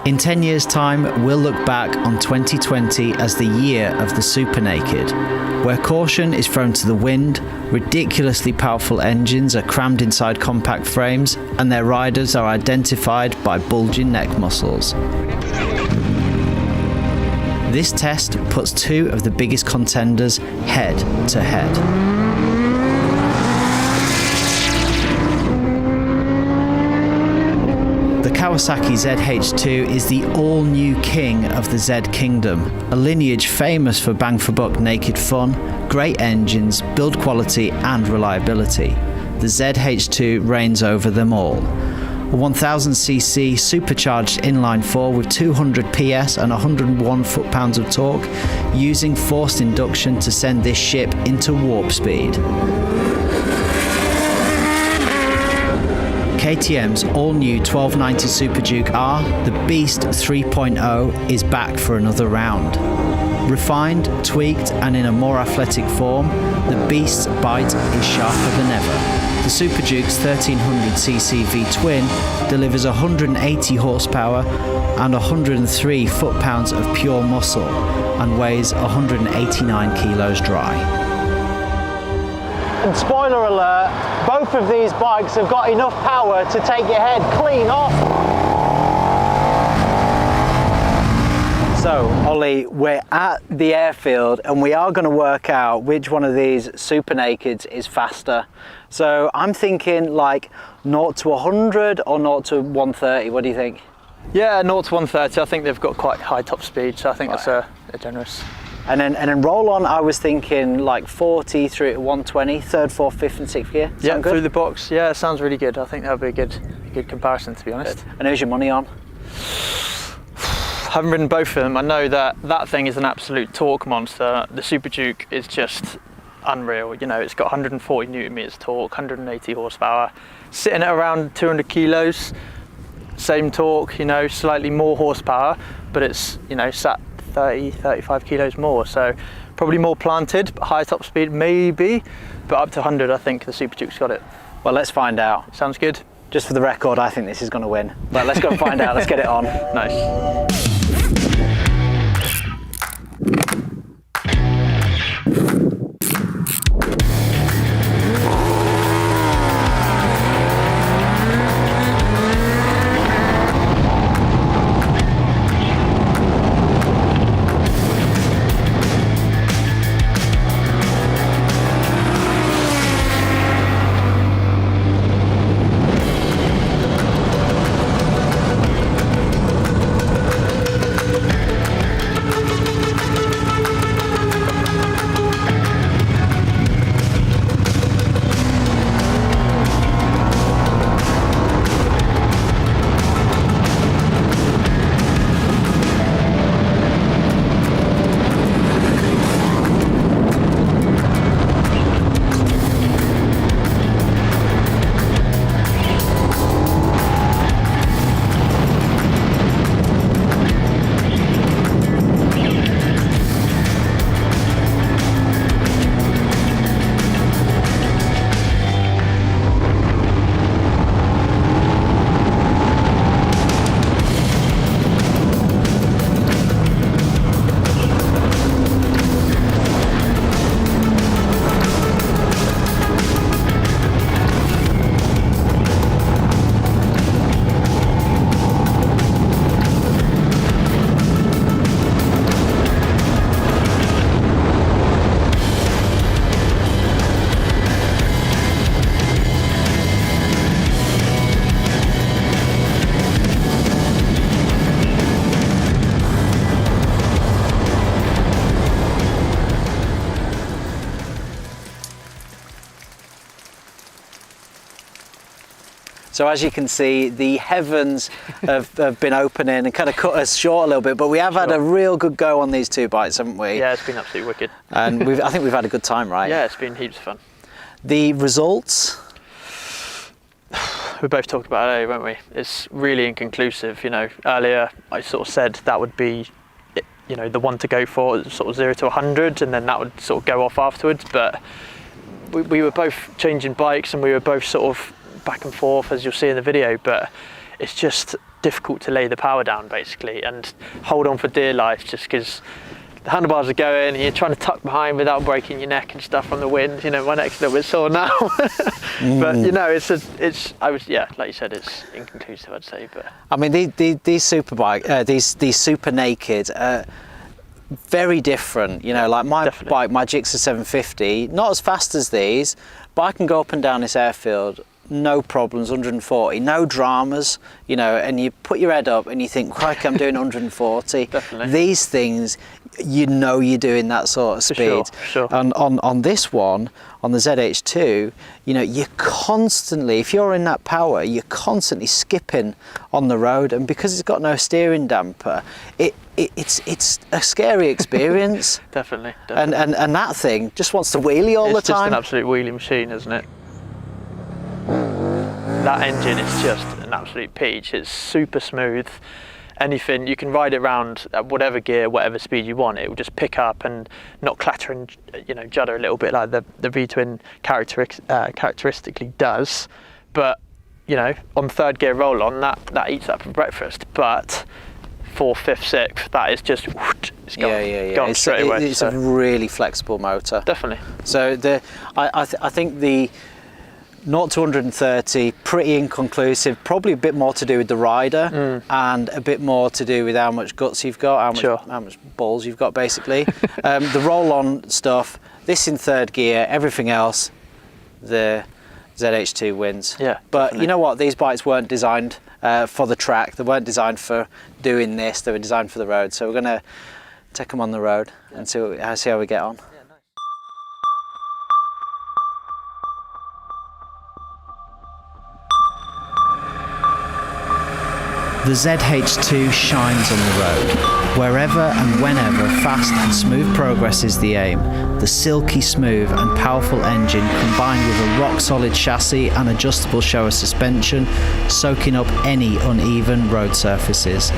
In 10 years' time, we'll look back on 2020 as the year of the super naked, where caution is thrown to the wind, ridiculously powerful engines are crammed inside compact frames, and their riders are identified by bulging neck muscles. This test puts two of the biggest contenders head to head. The Kawasaki Zh2 is the all-new king of the Z Kingdom, a lineage famous for bang-for-buck naked fun, great engines, build quality and reliability. The Zh2 reigns over them all. A 1000cc supercharged inline-4 with 200 PS and 101 foot-pounds of torque, using forced induction to send this ship into warp speed. KTM's all-new 1290 Super Duke R, the Beast 3.0, is back for another round. Refined, tweaked, and in a more athletic form, the Beast's bite is sharper than ever. The Super Duke's 1300cc V-twin delivers 180 horsepower and 103 foot-pounds of pure muscle and weighs 189 kilos dry. And spoiler alert, both of these bikes have got enough power to take your head clean off. So, Ollie, we're at the airfield and we are going to work out which one of these super nakeds is faster. So I'm thinking like 0 to 100 or 0 to 130, what do you think? Yeah, 0 to 130, I think they've got quite high top speed, so I think that's a generous. And then roll on, I was thinking like 40 through to 120, third, fourth, fifth and sixth gear. Yeah, through the box. Yeah, it sounds really good. I think that'll be a good comparison, to be honest. And who's your money on? I haven't ridden both of them. I know that thing is an absolute torque monster. The Super Duke is just unreal. You know, it's got 140 Newton meters torque, 180 horsepower, sitting at around 200 kilos. Same torque, you know, slightly more horsepower, but it's, you know, sat 30, 35 kilos more, so probably more planted, but high top speed maybe, but up to 100 I think the Super Duke's got it. Well, let's find out. Sounds good. Just for the record, I think this is going to win, but let's go and find out. Let's get it on. Nice. So as you can see, the heavens have been opening and kind of cut us short a little bit, but we have had a real good go on these two bikes, haven't we? Yeah, it's been absolutely wicked. And I think we've had a good time, right? Yeah, it's been heaps of fun. The results? We both talked about it earlier, weren't we? It's really inconclusive, you know. Earlier I sort of said that would be, you know, the one to go for, sort of 0 to 100, and then that would sort of go off afterwards, but we were both changing bikes and we were both sort of back and forth, as you'll see in the video, but it's just difficult to lay the power down basically and hold on for dear life, just because the handlebars are going and you're trying to tuck behind without breaking your neck and stuff from the wind. You know, my neck's a little bit sore now. But you know, like you said, it's inconclusive, I'd say. But I mean, these superbike, these super naked, very different. You know, like my bike, my Gixxer 750, not as fast as these, but I can go up and down this airfield, no problems, 140, no dramas, you know, and you put your head up and you think, crikey, I'm doing 140. Definitely. These things, you know, you're doing that sort of speed. For sure. And on this one, on the Zh2, you know, you're constantly, if you're in that power, you're constantly skipping on the road, and because it's got no steering damper, it's a scary experience. Definitely. And that thing just wants to wheelie all the time. It's just an absolute wheelie machine, isn't it? That engine is just an absolute peach. It's super smooth. Anything, you can ride it around at whatever gear, whatever speed you want. It will just pick up and not clatter and, you know, judder a little bit like the V-twin characteristically does. But, you know, on third gear roll on, that eats up for breakfast. But fourth, fifth, sixth, that is just it's gone, gone straight away. It's a really flexible motor. Definitely. So I think the 0 to 130, pretty inconclusive, probably a bit more to do with the rider and a bit more to do with how much guts you've got, how much balls you've got basically. The roll-on stuff, this in third gear, everything else, the Zh2 wins. Yeah, but definitely. You know what, these bikes weren't designed for the track, they weren't designed for doing this, they were designed for the road. So we're going to take them on the road and see how we get on. The Zh2 shines on the road. Wherever and whenever fast and smooth progress is the aim, the silky smooth and powerful engine combined with a rock-solid chassis and adjustable shower suspension, soaking up any uneven road surfaces.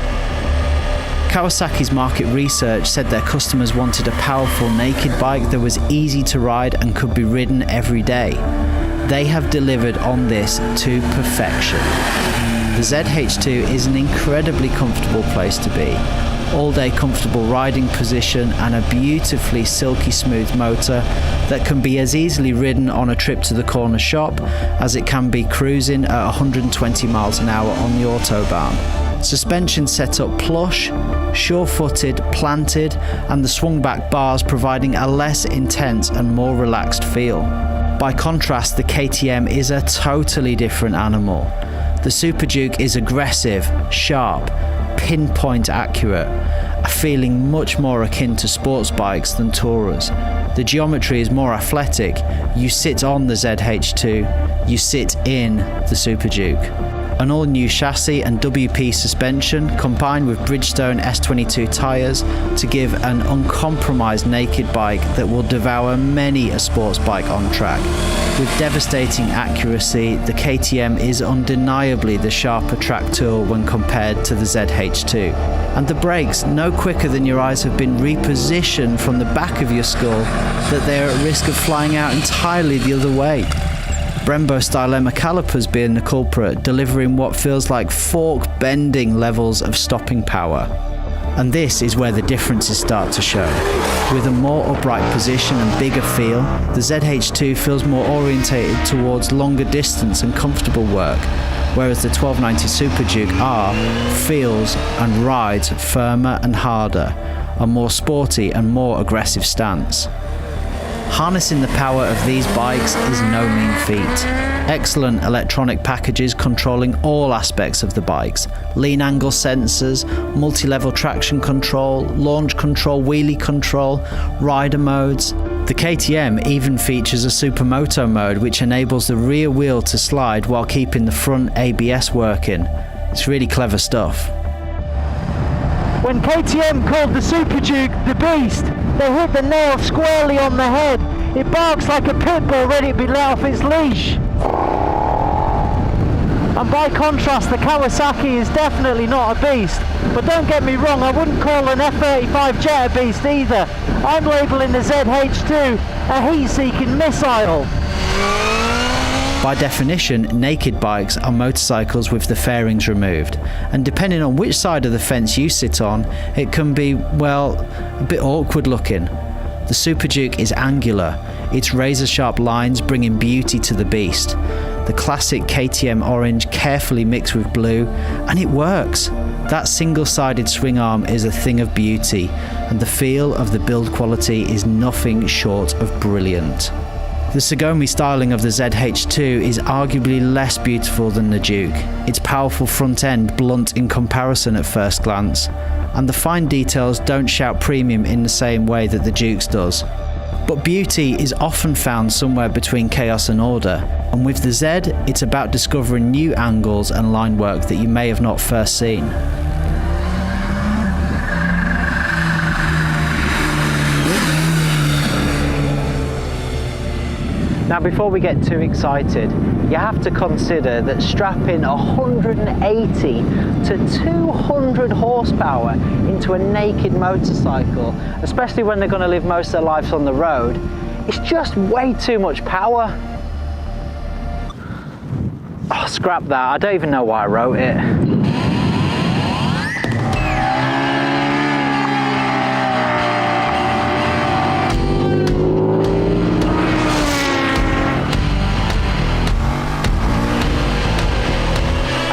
Kawasaki's market research said their customers wanted a powerful naked bike that was easy to ride and could be ridden every day. They have delivered on this to perfection. The Zh2 is an incredibly comfortable place to be. All-day comfortable riding position and a beautifully silky smooth motor that can be as easily ridden on a trip to the corner shop as it can be cruising at 120 miles an hour on the autobahn. Suspension set up plush, sure-footed, planted, and the swung-back bars providing a less intense and more relaxed feel. By contrast, the KTM is a totally different animal. The Super Duke is aggressive, sharp, pinpoint accurate, a feeling much more akin to sports bikes than tourers. The geometry is more athletic. You sit on the Zh2, you sit in the Super Duke. An all-new chassis and WP suspension combined with Bridgestone S22 tyres to give an uncompromised naked bike that will devour many a sports bike on track. With devastating accuracy, the KTM is undeniably the sharper track tool when compared to the Zh2. And the brakes, no quicker than your eyes have been repositioned from the back of your skull that they are at risk of flying out entirely the other way. Brembo Stylema calipers being the culprit, delivering what feels like fork-bending levels of stopping power. And this is where the differences start to show. With a more upright position and bigger feel, the Zh2 feels more orientated towards longer distance and comfortable work, whereas the 1290 Super Duke R feels and rides firmer and harder, a more sporty and more aggressive stance. Harnessing the power of these bikes is no mean feat. Excellent electronic packages controlling all aspects of the bikes. Lean angle sensors, multi-level traction control, launch control, wheelie control, rider modes. The KTM even features a supermoto mode which enables the rear wheel to slide while keeping the front ABS working. It's really clever stuff. When KTM called the Super Duke the Beast, they hit the nail squarely on the head. It barks like a pit bull ready to be let off its leash. And by contrast, the Kawasaki is definitely not a beast. But don't get me wrong, I wouldn't call an F35 Jet a beast either. I'm labelling the Zh2 a heat-seeking missile. By definition, naked bikes are motorcycles with the fairings removed, and depending on which side of the fence you sit on, it can be, well, a bit awkward looking. The Super Duke is angular, its razor-sharp lines bringing beauty to the beast. The classic KTM orange carefully mixed with blue, and it works. That single-sided swing arm is a thing of beauty, and the feel of the build quality is nothing short of brilliant. The Sagomi styling of the Zh2 is arguably less beautiful than the Duke, its powerful front end blunt in comparison at first glance, and the fine details don't shout premium in the same way that the Duke's does. But beauty is often found somewhere between chaos and order, and with the Z, it's about discovering new angles and line work that you may have not first seen. Now before we get too excited, you have to consider that strapping 180 to 200 horsepower into a naked motorcycle, especially when they're going to live most of their lives on the road, it's just way too much power. Oh, scrap that, I don't even know why I wrote it.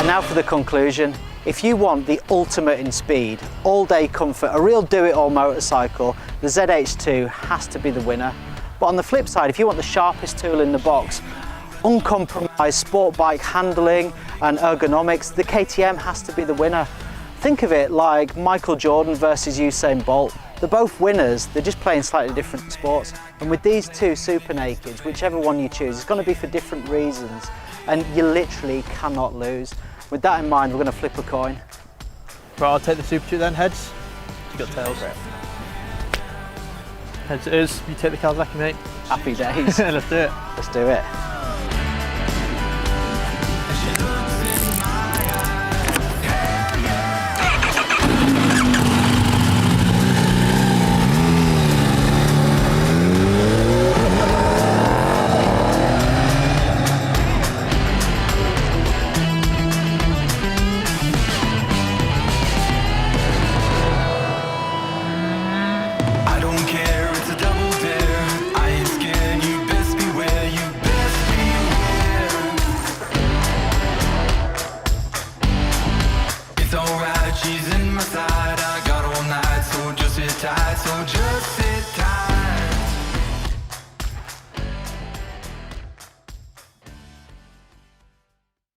Now for the conclusion. If you want the ultimate in speed, all-day comfort, a real do-it-all motorcycle, the Zh2 has to be the winner. But on the flip side, if you want the sharpest tool in the box, uncompromised sport bike handling and ergonomics, the KTM has to be the winner. Think of it like Michael Jordan versus Usain Bolt. They're both winners, they're just playing slightly different sports. And with these two super nakeds, whichever one you choose, it's going to be for different reasons. And you literally cannot lose. With that in mind, we're going to flip a coin. Right, I'll take the Super Duke then, heads. You got tails. Heads it is, you take the Kawasaki, mate. Happy days. Let's do it. Let's do it.